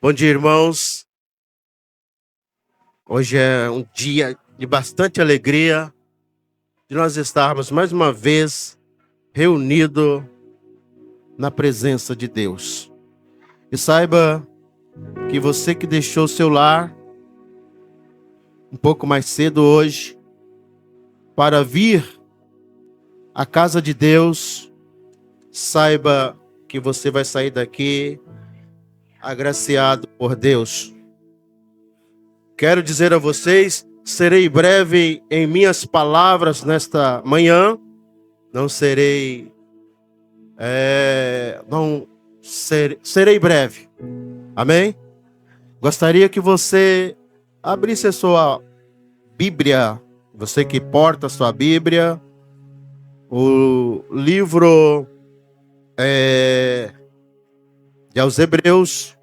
Bom dia, irmãos. Hoje é um dia de bastante alegria de nós estarmos mais uma vez reunidos na presença de Deus. E saiba que você que deixou seu lar um pouco mais cedo hoje para vir à casa de Deus, saiba que você vai sair daqui agraciado por Deus. Quero dizer a vocês, serei breve em minhas palavras nesta manhã. Serei breve. Amém? Gostaria que você abrisse a sua Bíblia, você que porta a sua Bíblia, o livro de aos Hebreus,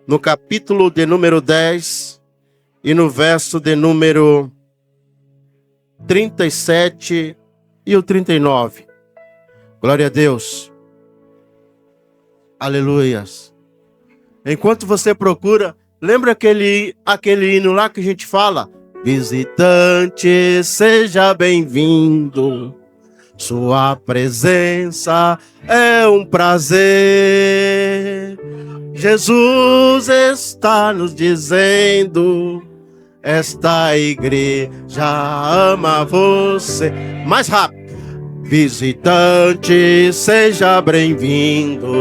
no capítulo de número 10 e no verso de número 37 e o 39. Glória a Deus. Aleluias. Enquanto você procura, lembra aquele hino lá que a gente fala? Visitante, seja bem-vindo. Sua presença é um prazer. Jesus está nos dizendo: esta igreja ama você. Mais rápido. Visitante, seja bem-vindo.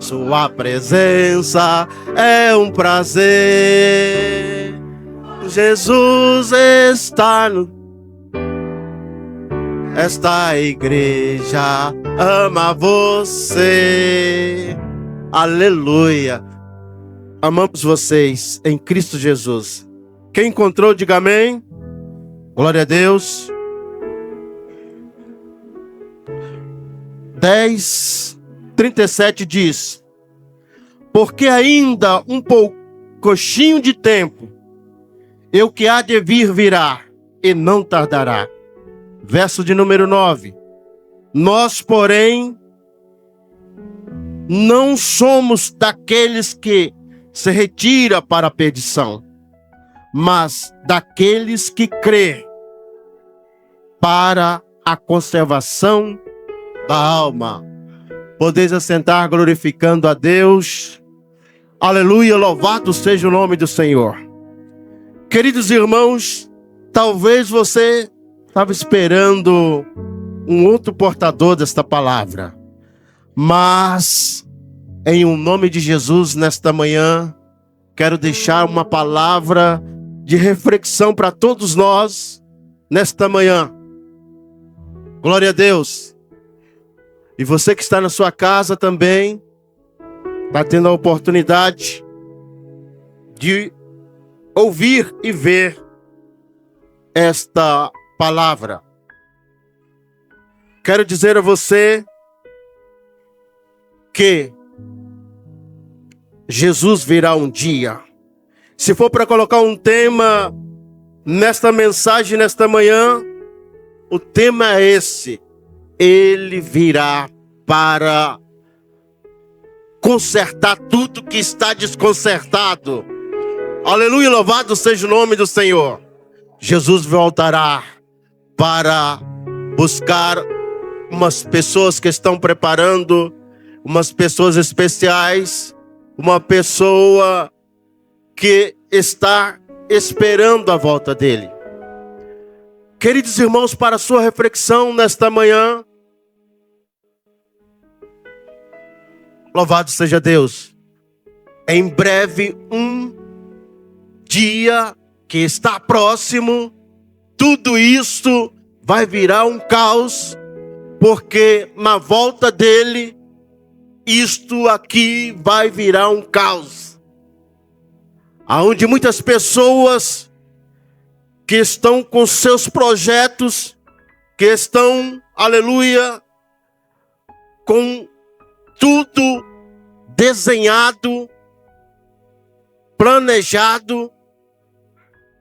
Sua presença é um prazer. Jesus está no... Esta igreja ama você. Aleluia. Amamos vocês em Cristo Jesus. Quem encontrou, diga amém. Glória a Deus. 10:37 diz: porque ainda um pouquinho de tempo, eu que há de vir virá, e não tardará. Verso de número 9. Nós, porém, não somos daqueles que se retira para a perdição, mas daqueles que crê para a conservação da alma. Podeis assentar glorificando a Deus. Aleluia, louvado seja o nome do Senhor. Queridos irmãos, talvez você estava esperando um outro portador desta palavra, mas em o nome de Jesus, nesta manhã, quero deixar uma palavra de reflexão para todos nós, nesta manhã. Glória a Deus. E você que está na sua casa também, está tendo a oportunidade de ouvir e ver esta palavra. Quero dizer a você que Jesus virá um dia. Se for para colocar um tema nesta mensagem, nesta manhã, o tema é esse: Ele virá para consertar tudo que está desconcertado. Aleluia, louvado seja o nome do Senhor. Jesus voltará para buscar umas pessoas que estão preparando, umas pessoas especiais, uma pessoa que está esperando a volta dele. Queridos irmãos, para a sua reflexão nesta manhã, louvado seja Deus. Em breve, um dia que está próximo, tudo isso vai virar um caos, porque na volta dele, isto aqui vai virar um caos. Aonde muitas pessoas que estão com seus projetos, que estão, aleluia, com tudo desenhado, planejado,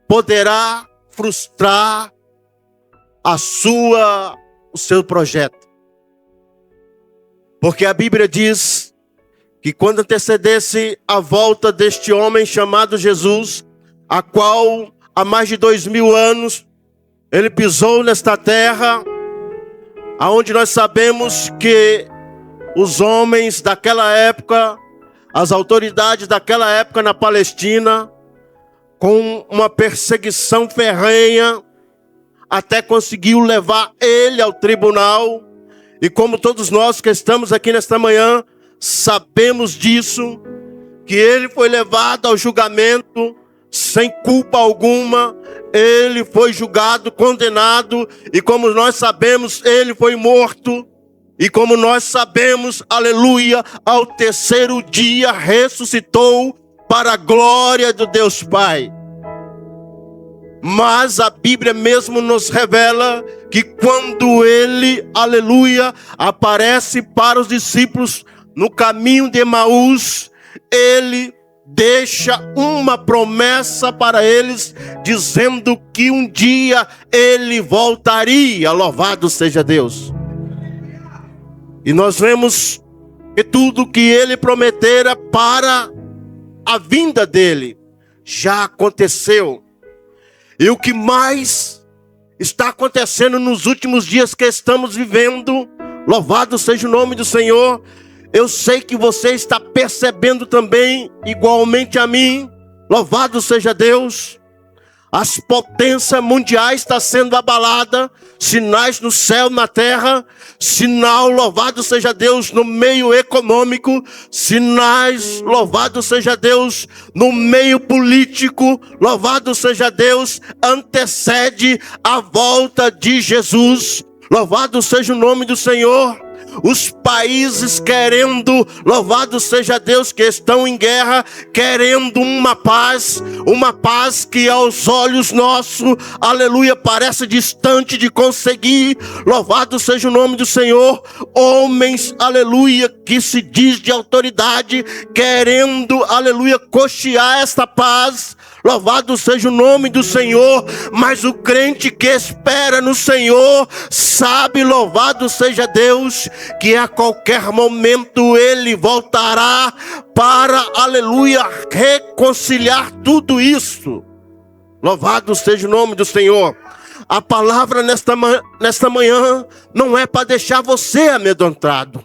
poderá frustrar o seu projeto. Porque a Bíblia diz que quando antecedesse a volta deste homem chamado Jesus, a qual há mais de 2000 anos ele pisou nesta terra, aonde nós sabemos que os homens daquela época, as autoridades daquela época na Palestina, com uma perseguição ferrenha, até conseguiu levar ele ao tribunal. E como todos nós que estamos aqui nesta manhã sabemos disso, que ele foi levado ao julgamento sem culpa alguma, ele foi julgado, condenado, e como nós sabemos, ele foi morto. E como nós sabemos, aleluia, ao terceiro dia ressuscitou para a glória do Deus Pai. Mas a Bíblia mesmo nos revela que quando ele, aleluia, aparece para os discípulos no caminho de Emaús, ele deixa uma promessa para eles, dizendo que um dia ele voltaria. Louvado seja Deus. E nós vemos que tudo que ele prometera para a vinda dele já aconteceu. E o que mais está acontecendo nos últimos dias que estamos vivendo, louvado seja o nome do Senhor, eu sei que você está percebendo também, igualmente a mim, louvado seja Deus. As potências mundiais estão sendo abaladas, sinais no céu, na terra, sinal, louvado seja Deus, no meio econômico, sinais, louvado seja Deus, no meio político, louvado seja Deus, antecede a volta de Jesus, louvado seja o nome do Senhor. Os países querendo, louvado seja Deus, que estão em guerra, querendo uma paz que aos olhos nossos, aleluia, parece distante de conseguir. Louvado seja o nome do Senhor. Homens, aleluia, que se diz de autoridade, querendo, aleluia, costear esta paz. Louvado seja o nome do Senhor. Mas o crente que espera no Senhor sabe, louvado seja Deus, que a qualquer momento ele voltará para, aleluia, reconciliar tudo isso. Louvado seja o nome do Senhor. A palavra nesta manhã não é para deixar você amedrontado.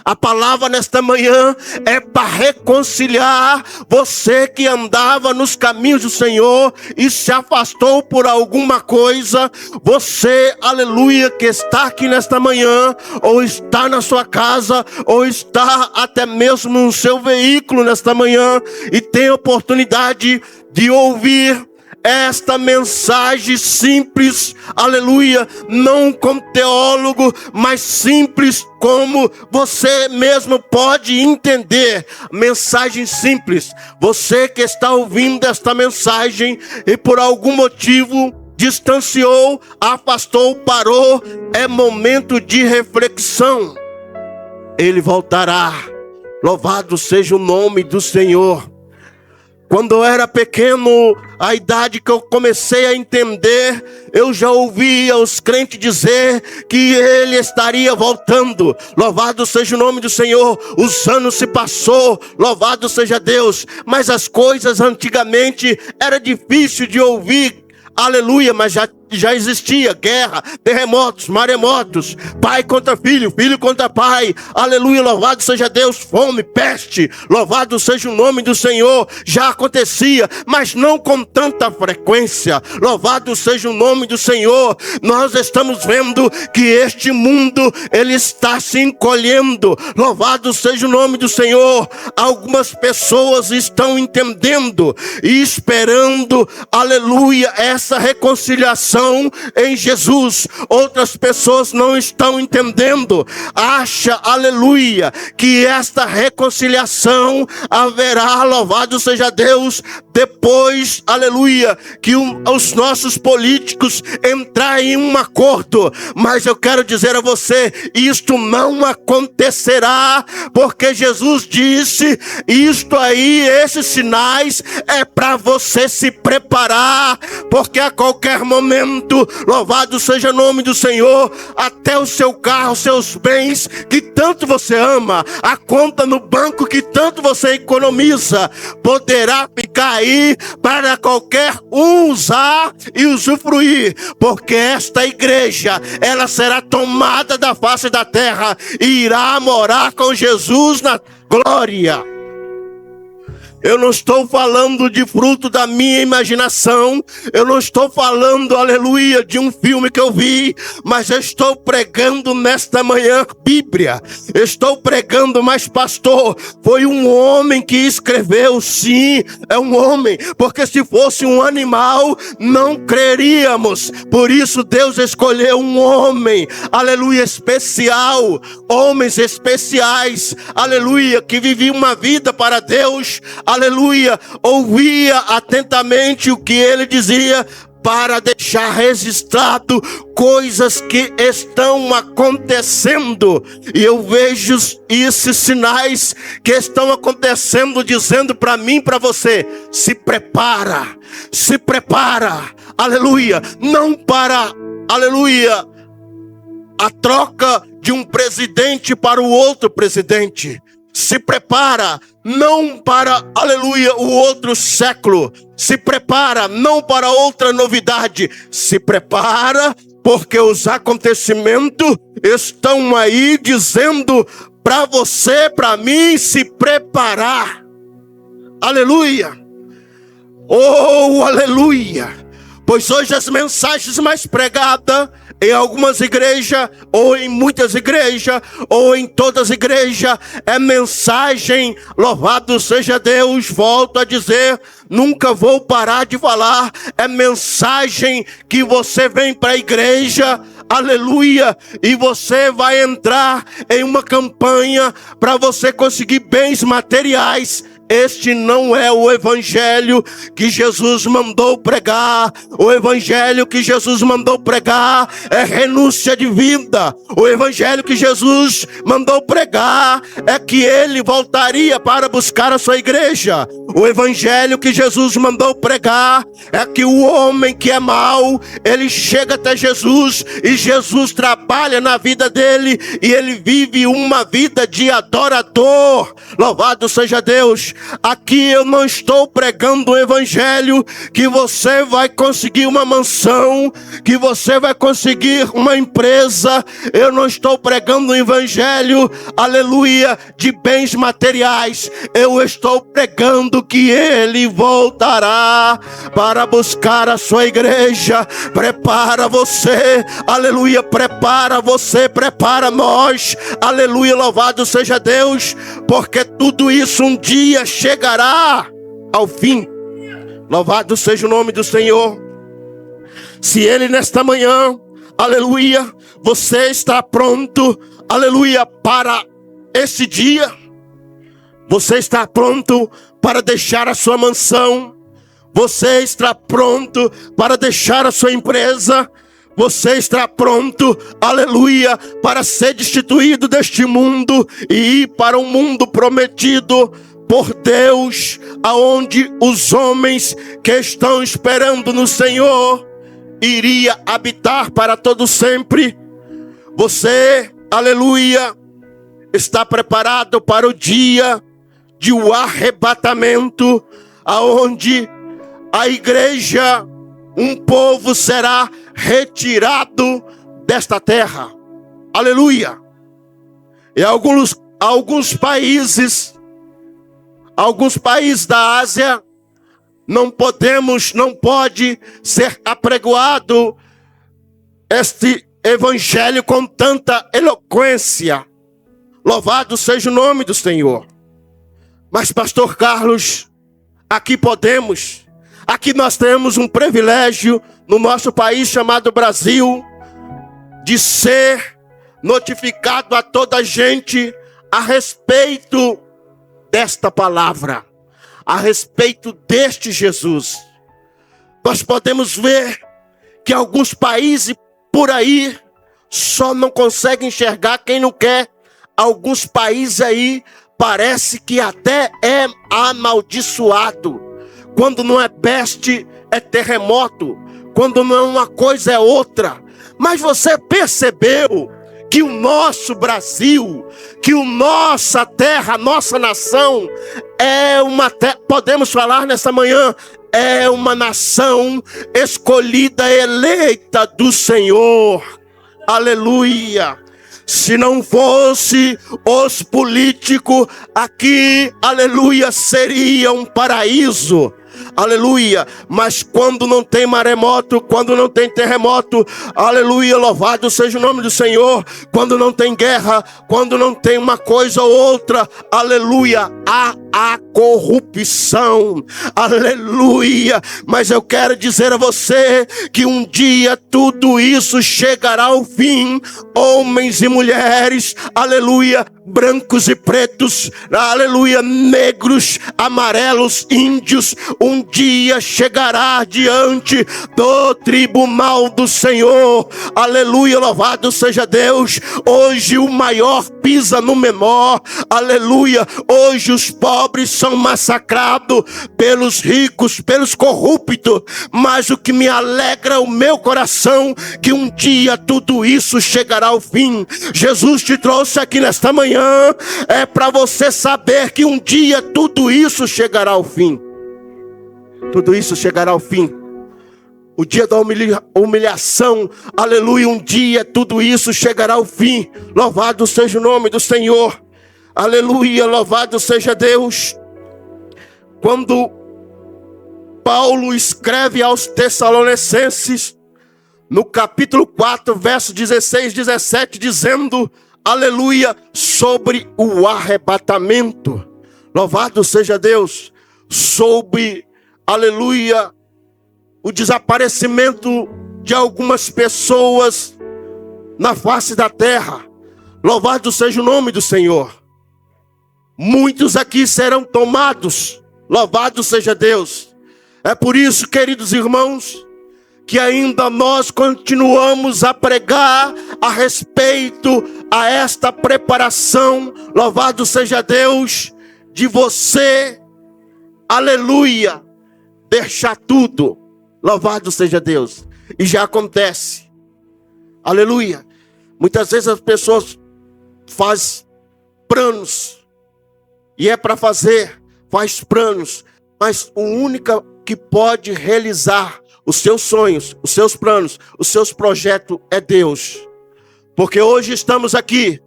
A palavra nesta manhã é para reconciliar você que andava nos caminhos do Senhor e se afastou por alguma coisa. Você, aleluia, que está aqui nesta manhã, ou está na sua casa, ou está até mesmo no seu veículo nesta manhã, e tem oportunidade de ouvir esta mensagem simples, aleluia, não como teólogo, mas simples como você mesmo pode entender. Mensagem simples. Você que está ouvindo esta mensagem e por algum motivo distanciou, afastou, parou, é momento de reflexão. Ele voltará. Louvado seja o nome do Senhor. Quando eu era pequeno, a idade que eu comecei a entender, eu já ouvia os crentes dizer que ele estaria voltando. Louvado seja o nome do Senhor. Os anos se passou, louvado seja Deus. Mas as coisas antigamente era difícil de ouvir. Aleluia, mas já existia guerra, terremotos, maremotos, pai contra filho, filho contra pai, aleluia, louvado seja Deus, fome, peste, louvado seja o nome do Senhor, já acontecia, mas não com tanta frequência, louvado seja o nome do Senhor. Nós estamos vendo que este mundo, ele está se encolhendo, louvado seja o nome do Senhor. Algumas pessoas estão entendendo e esperando, aleluia, essa reconciliação em Jesus. Outras pessoas não estão entendendo. Acha, aleluia, que esta reconciliação haverá, louvado seja Deus, depois, aleluia, que os nossos políticos entrarem em um acordo. Mas eu quero dizer a você, isto não acontecerá, porque Jesus disse, isto aí, esses sinais é para você se preparar, porque a qualquer momento, louvado seja o nome do Senhor, até o seu carro, seus bens que tanto você ama, a conta no banco que tanto você economiza, poderá ficar aí para qualquer um usar e usufruir, porque esta igreja, ela será tomada da face da terra e irá morar com Jesus na glória. Eu não estou falando de fruto da minha imaginação. Eu não estou falando, aleluia, de um filme que eu vi. Mas eu estou pregando nesta manhã Bíblia. Estou pregando, mas pastor, foi um homem que escreveu. Sim, é um homem. Porque se fosse um animal, não creríamos. Por isso Deus escolheu um homem, aleluia, especial. Homens especiais, aleluia, que viviam uma vida para Deus, aleluia, ouvia atentamente o que ele dizia, para deixar registrado coisas que estão acontecendo. E eu vejo esses sinais que estão acontecendo, dizendo para mim, para você, se prepara, aleluia, não para, aleluia, a troca de um presidente para o outro presidente. Se prepara, não para, aleluia, o outro século. Se prepara, não para outra novidade. Se prepara, porque os acontecimentos estão aí dizendo para você, para mim, se preparar. Aleluia. Oh, aleluia. Pois hoje as mensagens mais pregadas em algumas igrejas, ou em muitas igrejas, ou em todas as igrejas, é mensagem, louvado seja Deus, volto a dizer, nunca vou parar de falar, é mensagem que você vem para a igreja, aleluia, e você vai entrar em uma campanha para você conseguir bens materiais. Este não é o evangelho que Jesus mandou pregar. O evangelho que Jesus mandou pregar é renúncia de vida. O evangelho que Jesus mandou pregar é que ele voltaria para buscar a sua igreja. O evangelho que Jesus mandou pregar é que o homem que é mau, ele chega até Jesus e Jesus trabalha na vida dele e ele vive uma vida de adorador. Louvado seja Deus. Aqui eu não estou pregando o evangelho que você vai conseguir uma mansão, que você vai conseguir uma empresa. Eu não estou pregando o evangelho, aleluia, de bens materiais. Eu estou pregando que ele voltará para buscar a sua igreja. Prepara você, aleluia, prepara você, prepara nós, aleluia, louvado seja Deus, porque tudo isso um dia chegará ao fim. Louvado seja o nome do Senhor. Se ele nesta manhã, aleluia, você está pronto, aleluia, para esse dia, você está pronto para deixar a sua mansão, você está pronto para deixar a sua empresa, você está pronto, aleluia, para ser destituído deste mundo e ir para um mundo prometido por Deus, aonde os homens que estão esperando no Senhor iria habitar para todo sempre. Você, aleluia, está preparado para o dia de o arrebatamento, aonde a igreja, um povo será retirado desta terra. Aleluia. E alguns países da Ásia, não pode ser apregoado este evangelho com tanta eloquência. Louvado seja o nome do Senhor. Mas pastor Carlos, aqui nós temos um privilégio no nosso país chamado Brasil, de ser notificado a toda a gente a respeito desta palavra. a respeito deste Jesus. Nós podemos ver que alguns países por aí só não conseguem enxergar quem não quer. Alguns países aí parece que até é amaldiçoado. Quando não é peste, é terremoto. Quando não é uma coisa, é outra. Mas você percebeu que o nosso Brasil, que a nossa terra, a nossa nação, é uma terra, podemos falar nessa manhã, é uma nação escolhida, eleita do Senhor. Aleluia. Se não fosse os políticos aqui, aleluia, seria um paraíso. Aleluia, mas quando não tem maremoto, quando não tem terremoto, aleluia, louvado seja o nome do Senhor. Quando não tem guerra, quando não tem uma coisa ou outra, aleluia, há a corrupção, aleluia. Mas eu quero dizer a você que um dia tudo isso chegará ao fim. Homens e mulheres, aleluia, brancos e pretos, aleluia, negros, amarelos, índios, um dia chegará diante do tribunal do Senhor. Aleluia, louvado seja Deus. Hoje o maior pisa no menor. Aleluia, hoje os pobres são massacrados pelos ricos, pelos corruptos. Mas o que me alegra o meu coração, que um dia tudo isso chegará ao fim. Jesus te trouxe aqui nesta manhã é para você saber que um dia tudo isso chegará ao fim. Tudo isso chegará ao fim. O dia da humilhação, aleluia, um dia tudo isso chegará ao fim. Louvado seja o nome do Senhor. Aleluia, louvado seja Deus. Quando Paulo escreve aos Tessalonicenses, no capítulo 4, verso 16, 17, dizendo, aleluia, sobre o arrebatamento. Louvado seja Deus. Sobre, aleluia, o desaparecimento de algumas pessoas na face da terra. Louvado seja o nome do Senhor. Muitos aqui serão tomados. Louvado seja Deus. É por isso, queridos irmãos, que ainda nós continuamos a pregar a respeito a esta preparação, louvado seja Deus, de você, aleluia, deixar tudo, louvado seja Deus. E já acontece, aleluia. Muitas vezes as pessoas fazem planos, e é para fazer, faz planos, mas o único que pode realizar os seus sonhos, os seus planos, os seus projetos é Deus. Porque hoje estamos aqui,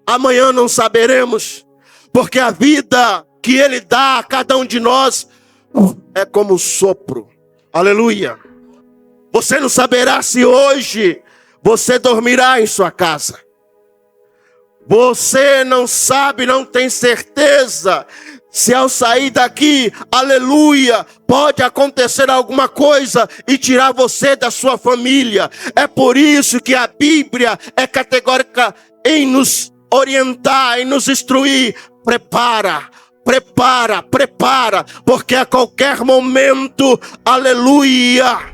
amanhã não saberemos, porque a vida que Ele dá a cada um de nós é como um sopro. Aleluia. Você não saberá se hoje você dormirá em sua casa. Você não sabe, não tem certeza se ao sair daqui, aleluia, pode acontecer alguma coisa e tirar você da sua família. É por isso que a Bíblia é categórica em nos orientar, em nos instruir. Prepara, prepara, prepara, porque a qualquer momento, aleluia,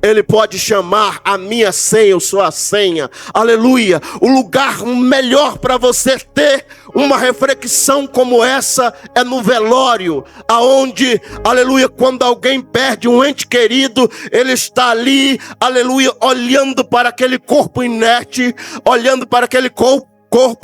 Ele pode chamar a minha senha, ou sua senha. Aleluia. O lugar melhor para você ter uma reflexão como essa é no velório. Aonde, aleluia, quando alguém perde um ente querido, ele está ali, aleluia, olhando para aquele corpo inerte, olhando para aquele corpo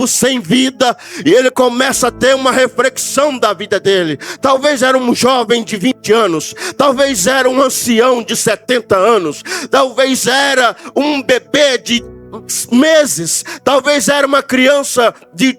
sem vida, e ele começa a ter uma reflexão da vida dele. Talvez era um jovem de 20 anos, talvez era um ancião de 70 anos, talvez era um bebê de meses, talvez era uma criança de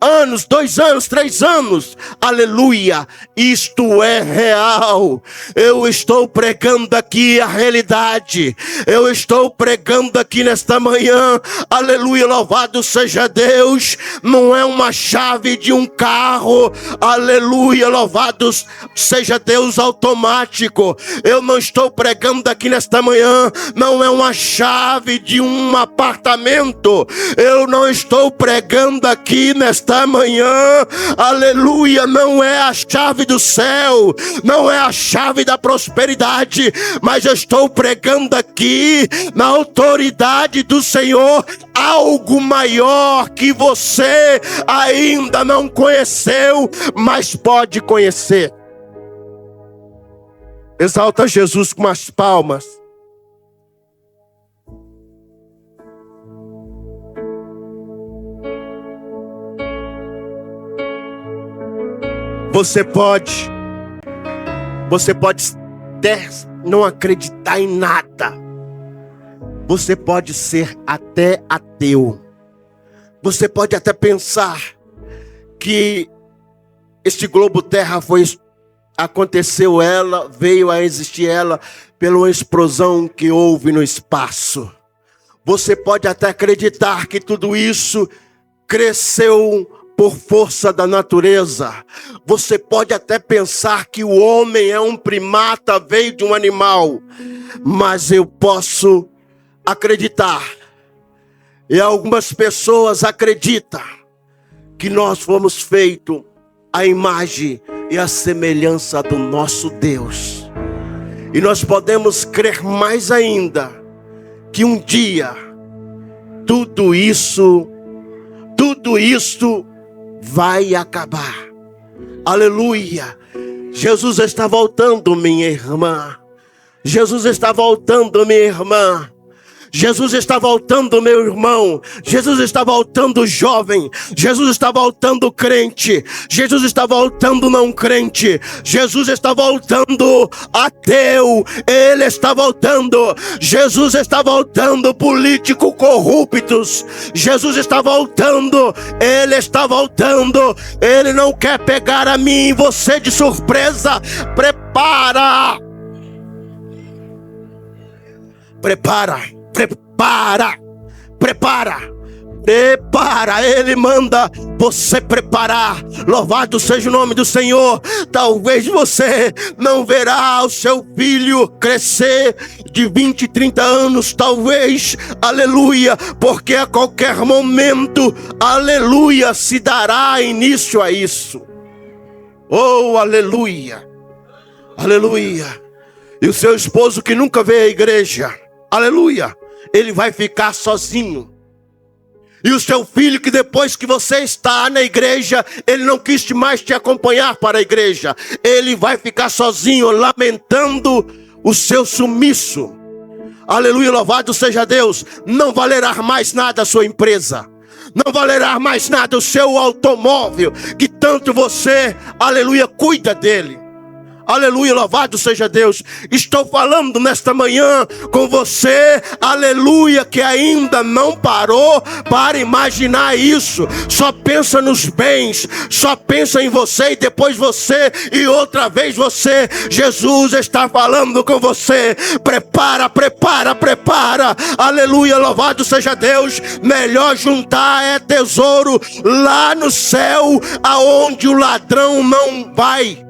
anos, 2 anos, 3 anos, aleluia, isto é real. Eu estou pregando aqui a realidade, eu estou pregando aqui nesta manhã, aleluia, louvado seja Deus. Não é uma chave de um carro, aleluia, louvado seja Deus, automático. Eu não estou pregando aqui nesta manhã, não é uma chave de um apartamento. Eu não estou pregando aqui nesta nesta manhã, aleluia, não é a chave do céu, não é a chave da prosperidade, mas eu estou pregando aqui, na autoridade do Senhor, algo maior que você ainda não conheceu, mas pode conhecer. Exalta Jesus com as palmas. Você pode até não acreditar em nada. Você pode ser até ateu. Você pode até pensar que este globo terra veio a existir ela pela uma explosão que houve no espaço. Você pode até acreditar que tudo isso cresceu por força da natureza. Você pode até pensar que o homem é um primata, veio de um animal. Mas eu posso acreditar, e algumas pessoas acreditam, que nós fomos feitos à imagem e à semelhança do nosso Deus. E nós podemos crer mais ainda, que um dia, tudo isso vai acabar. Aleluia. Jesus está voltando, minha irmã. Jesus está voltando, minha irmã. Jesus está voltando, meu irmão. Jesus está voltando, jovem. Jesus está voltando, crente. Jesus está voltando, não crente. Jesus está voltando, ateu. Ele está voltando. Jesus está voltando, político corruptos. Jesus está voltando. Ele está voltando. Ele não quer pegar a mim e você de surpresa. Prepara. Ele manda você preparar. Louvado seja o nome do Senhor. Talvez você não verá o seu filho crescer de 20, 30 anos, talvez, aleluia, porque a qualquer momento, aleluia, se dará início a isso. Oh, aleluia, aleluia. E o seu esposo que nunca veio à igreja, aleluia, ele vai ficar sozinho. E o seu filho que depois que você está na igreja, ele não quis mais te acompanhar para a igreja. Ele vai ficar sozinho, lamentando o seu sumiço. Aleluia, louvado seja Deus. Não valerá mais nada a sua empresa. Não valerá mais nada o seu automóvel, que tanto você, aleluia, cuida dele. Aleluia, louvado seja Deus. Estou falando nesta manhã com você, aleluia, que ainda não parou para imaginar isso. Só pensa nos bens, só pensa em você e depois você e outra vez você. Jesus está falando com você. Prepara. Aleluia, louvado seja Deus. Melhor juntar é tesouro lá no céu, aonde o ladrão não vai.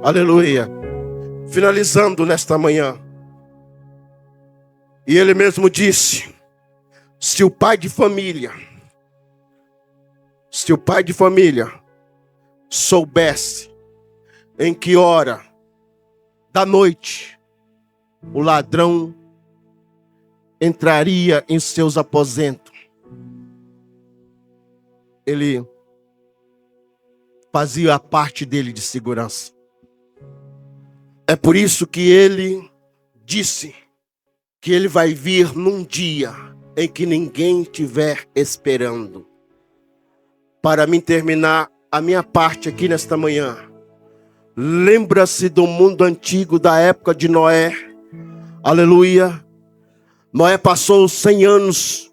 Aleluia. Finalizando nesta manhã. E ele mesmo disse: se o pai de família soubesse em que hora da noite o ladrão entraria em seus aposentos, ele fazia a parte dele de segurança. É por isso que ele disse que ele vai vir num dia em que ninguém estiver esperando. Para mim terminar a minha parte aqui nesta manhã, lembra-se do mundo antigo, da época de Noé. Aleluia. Noé passou 100 anos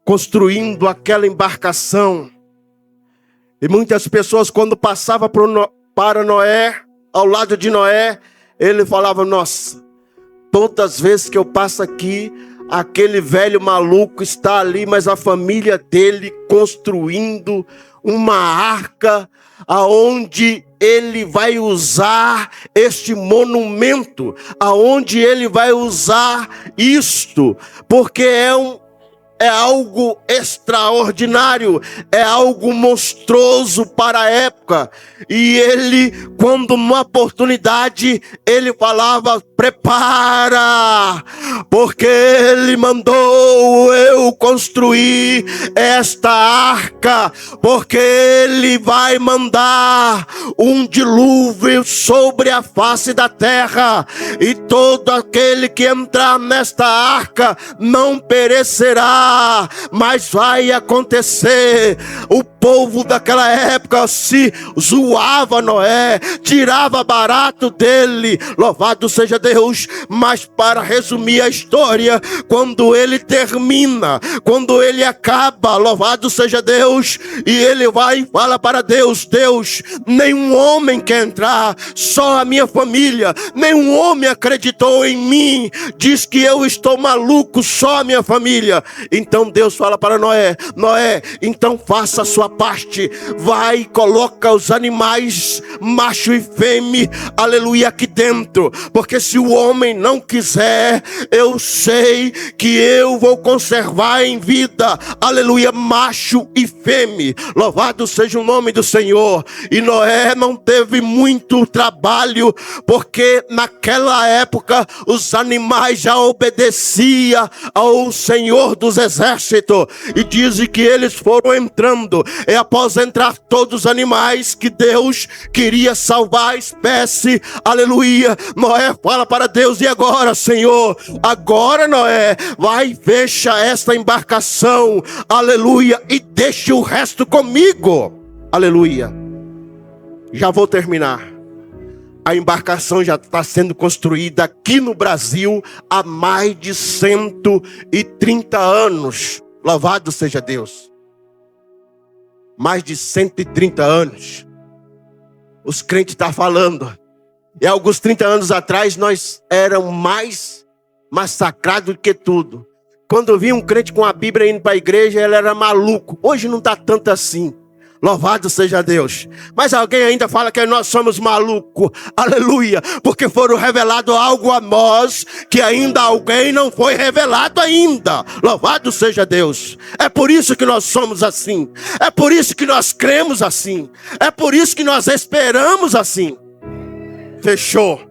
construindo aquela embarcação. E muitas pessoas, quando passavam para Noé, ao lado de Noé, ele falava: nossa, todas as vezes que eu passo aqui, aquele velho maluco está ali, mas a família dele construindo uma arca, aonde ele vai usar este monumento, aonde ele vai usar isto, porque é é algo extraordinário, é algo monstruoso para a época. E ele, quando uma oportunidade, ele falava: prepara, porque ele mandou eu construir esta arca, porque ele vai mandar um dilúvio sobre a face da terra, e todo aquele que entrar nesta arca não perecerá, mas vai acontecer. O povo daquela época se zoava Noé, tirava barato dele, louvado seja Deus. Mas para resumir a história, quando ele termina, quando ele acaba, louvado seja Deus, e ele vai e fala para Deus: Deus, nenhum homem quer entrar, só a minha família, nenhum homem acreditou em mim, diz que eu estou maluco, só a minha família. Então Deus fala para Noé: Noé, então faça a sua parte, vai e coloca os animais, macho e fêmea, aleluia, aqui dentro, porque se o homem não quiser, eu sei que eu vou conservar em vida, aleluia, macho e fêmea, louvado seja o nome do Senhor. E Noé não teve muito trabalho, porque naquela época os animais já obedeciam ao Senhor dos exércitos, e dizem que eles foram entrando, e após entrar todos os animais, que Deus queria salvar a espécie, aleluia. Noé fala para Deus: e agora, Senhor? Agora, Noé, vai, fecha esta embarcação, aleluia, e deixa o resto comigo, aleluia. Já vou terminar. A embarcação já está sendo construída aqui no Brasil há mais de 130 anos. Louvado seja Deus. Mais de 130 anos. Os crentes estão falando. E alguns 30 anos atrás nós éramos mais massacrados do que tudo. Quando eu vi um crente com a Bíblia indo para a igreja, ele era maluco. Hoje não está tanto assim. Louvado seja Deus. Mas alguém ainda fala que nós somos malucos. Aleluia. Porque foram revelado algo a nós que ainda alguém não foi revelado ainda. Louvado seja Deus. É por isso que nós somos assim. É por isso que nós cremos assim. É por isso que nós esperamos assim. Fechou.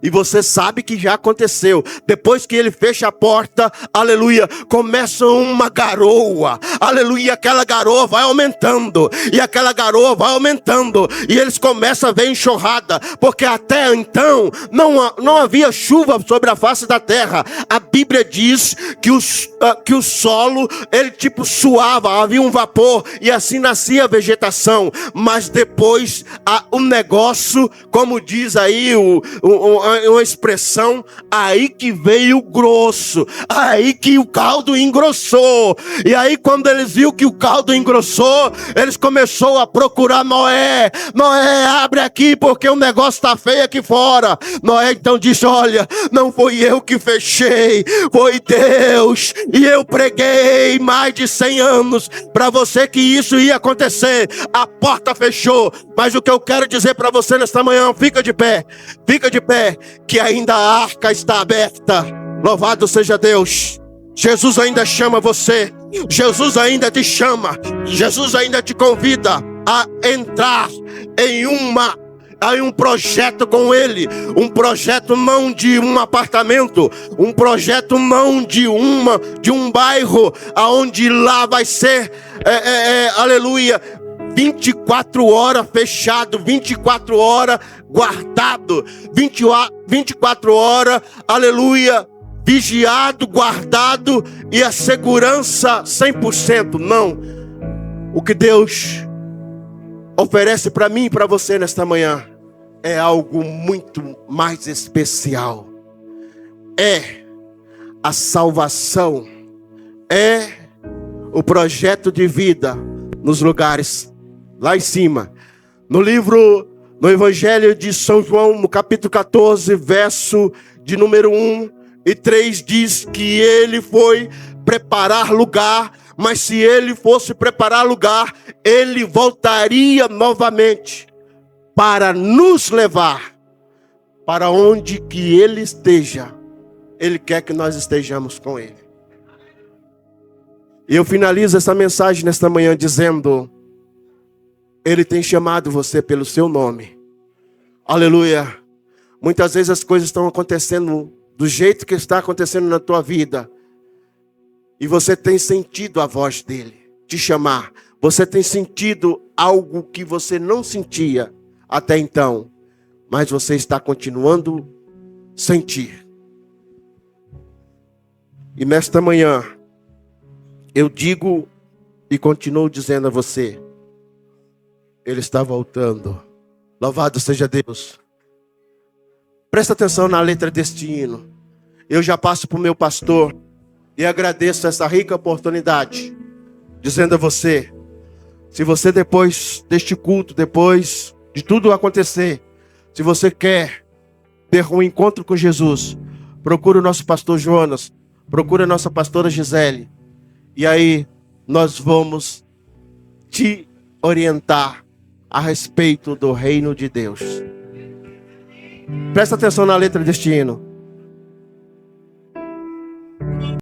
E você sabe que já aconteceu. Depois que ele fecha a porta, aleluia, começa uma garoa, aleluia, aquela garoa vai aumentando, e aquela garoa vai aumentando, e eles começam a ver enxurrada, porque até então não havia chuva sobre a face da terra. A Bíblia diz que o solo, ele tipo suava, havia um vapor, e assim nascia a vegetação. Mas depois o negócio, como diz aí uma expressão, aí que veio grosso, aí que o caldo engrossou. E aí quando eles viram que o caldo engrossou, eles começaram a procurar Noé. Noé, abre aqui porque o negócio está feio aqui fora. Noé então disse: olha, não foi eu que fechei, foi Deus. E eu preguei mais de 100 anos para você que isso ia acontecer. A porta fechou, mas o que eu quero dizer para você nesta manhã, fica de pé, que ainda a arca está aberta. Louvado seja Deus. Jesus ainda chama você, Jesus ainda te chama, Jesus ainda te convida a entrar em um projeto com Ele. Um projeto não de um apartamento, um projeto não de um bairro, aonde lá vai ser, aleluia, 24 horas fechado, 24 horas guardado, 24 horas, aleluia, vigiado, guardado, e a segurança 100%. Não. O que Deus oferece para mim e para você nesta manhã é algo muito mais especial. É a salvação, é o projeto de vida nos lugares lá em cima. No Evangelho de São João, no capítulo 14, verso de número 1 e 3, diz que ele foi preparar lugar, mas se ele fosse preparar lugar, ele voltaria novamente para nos levar para onde que ele esteja. Ele quer que nós estejamos com ele. E eu finalizo essa mensagem nesta manhã dizendo: Ele tem chamado você pelo seu nome. Aleluia. Muitas vezes as coisas estão acontecendo do jeito que está acontecendo na tua vida. E você tem sentido a voz dele te chamar. Você tem sentido algo que você não sentia até então. Mas você está continuando a sentir. E nesta manhã, eu digo e continuo dizendo a você: Ele está voltando. Louvado seja Deus. Presta atenção na letra deste hino. Eu já passo para o meu pastor e agradeço essa rica oportunidade, dizendo a você: se você depois deste culto, depois de tudo acontecer, se você quer ter um encontro com Jesus, procure o nosso pastor Jonas, procure a nossa pastora Gisele, e aí nós vamos te orientar a respeito do reino de Deus. Presta atenção na letra deste hino.